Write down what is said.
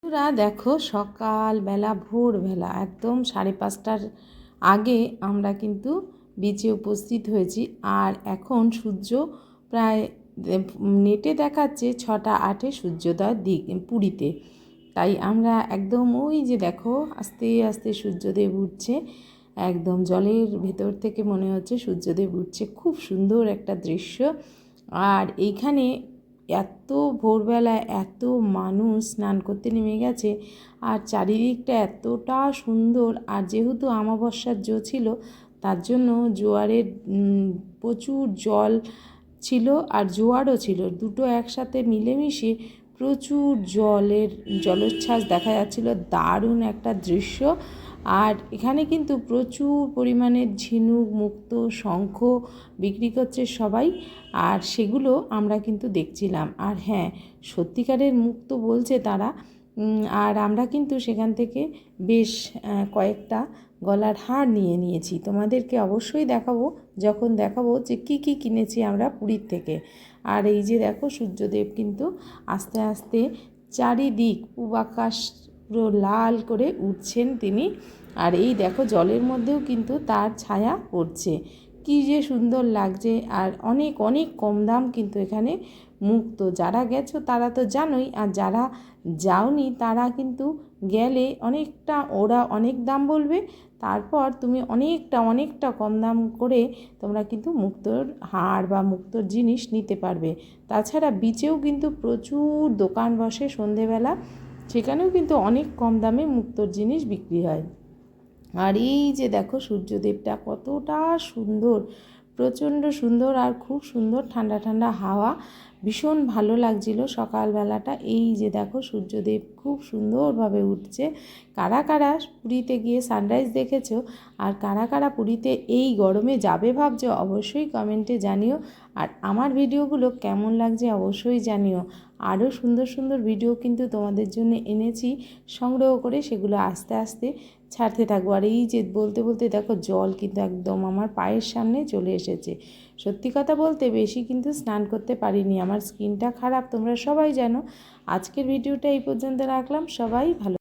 বন্ধুরা দেখো, সকালবেলা ভোরবেলা একদম 5:30টার আগে আমরা কিন্তু বিচে উপস্থিত হয়েছি। আর এখন সূর্য প্রায় নেটে দেখাচ্ছে 6:08 সূর্যোদয়ের দিক পুরীতে। তাই আমরা একদম ওই যে দেখো আস্তে আস্তে সূর্যদেব উঠছে, একদম জলের ভেতর থেকে মনে হচ্ছে সূর্যদেব উঠছে। খুব সুন্দর একটা দৃশ্য। আর এইখানে এত ভোরবেলায় এত মানুষ স্নান করতে নেমে গেছে, আর চারিদিকটা এতটা সুন্দর। আর যেহেতু অমাবস্যার ছিল, তার জন্য জোয়ারের প্রচুর জল ছিল আর জোয়ারও ছিল, দুটো একসাথে মিলেমিশে প্রচুর জলোচ্ছ্বাস দেখা যাচ্ছিল। দারুণ একটা দৃশ্য। আর এখানে কিন্তু প্রচুর পরিমাণে ঝিনুক, মুক্তো, শঙ্খ বিক্রি করছে সবাই, আর সেগুলো আমরা কিন্তু দেখছিলাম। আর হ্যাঁ, সত্যিকারের মুক্তো বলছে তারা। আর আমরা কিন্তু সেখান থেকে বেশ কয়েকটা গলার হার নিয়েছি। তোমাদেরকে অবশ্যই দেখাবো যখন দেখাবো যে কি কি কিনেছি আমরা পুরীর থেকে। আর এই যে দেখো, সূর্যদেব কিন্তু আস্তে আস্তে চারিদিক পূব আকাশ পুরো লাল করে উঠছেন তিনি। আর এই দেখো, জলের মধ্যেও কিন্তু তার ছায়া পড়ছে, কি যে সুন্দর লাগছে। আর অনেক অনেক কম দাম কিন্তু এখানে মুক্তো। যারা গেছো তারা তো জানোই, আর যারা যাওনি তারা কিন্তু গেলে ওরা অনেক দাম বলবে, তারপর তুমি অনেকটা কম দাম করে তোমরা কিন্তু মুক্তোর হার বা মুক্তোর জিনিস নিতে পারবে। তাছাড়া বিচেও কিন্তু প্রচুর দোকান বসে সন্ধেবেলা, সেখানেও কিন্তু অনেক কম দামে মুক্তোর জিনিস বিক্রি হয়। আর এই যে দেখো, সূর্যদেবটা কতটা সুন্দর, প্রচণ্ড সুন্দর। আর খুব সুন্দর ঠান্ডা ঠান্ডা হাওয়া, ভীষণ ভালো লাগছিল সকালবেলাটা। এই যে দেখো, সূর্যদেব খুব সুন্দরভাবে উঠছে। কারা কারা পুরীতে গিয়ে সানরাইজ দেখেছো, আর কারা কারা পুরীতে এই গরমে যাবে ভাবছো, অবশ্যই কমেন্টে জানিও। আর আমার ভিডিওগুলো কেমন লাগছে অবশ্যই জানিও। আরও সুন্দর সুন্দর ভিডিও কিন্তু তোমাদের জন্য এনেছি সংগ্রহ করে, সেগুলো আস্তে আস্তে ছাড়তে থাকবো। আর এই যে বলতে বলতে দেখো, জল কিন্তু একদম আমার পায়ের সামনে চলে এসেছে। সত্যি কথা বলতে বেশি কিন্তু স্নান করতে পারিনি, আমার স্কিনটা খারাপ, তোমরা সবাই জানো। আজকের ভিডিওটা এই পর্যন্ত রাখলাম। সবাই ভালো।